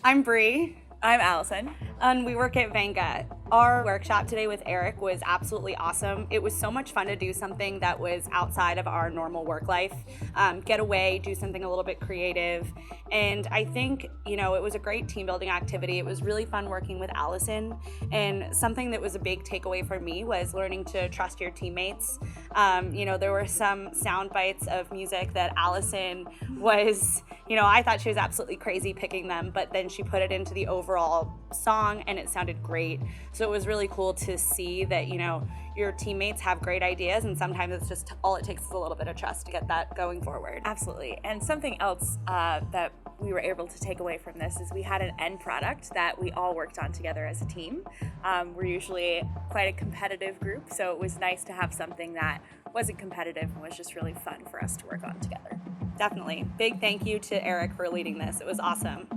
I'm Bree, I'm Allison. and we work at Vanga. Our workshop today with Eric was absolutely awesome. It was so much fun to do something that was outside of our normal work life, get away, do something a little bit creative. And I think, it was a great team building activity. It was really fun working with Allison. And something that was a big takeaway for me was learning to trust your teammates. There were some sound bites of music that Allison was, I thought she was absolutely crazy picking them, but then she put it into the overall song and it sounded great. So it was really cool to see that, your teammates have great ideas, and sometimes it's just all it takes is a little bit of trust to get that going forward. Absolutely. And something else that we were able to take away from this is we had an end product that we all worked on together as a team. We're usually quite a competitive group, so it was nice to have something that wasn't competitive and was just really fun for us to work on together. Definitely. Big thank you to Eric for leading this. It was awesome.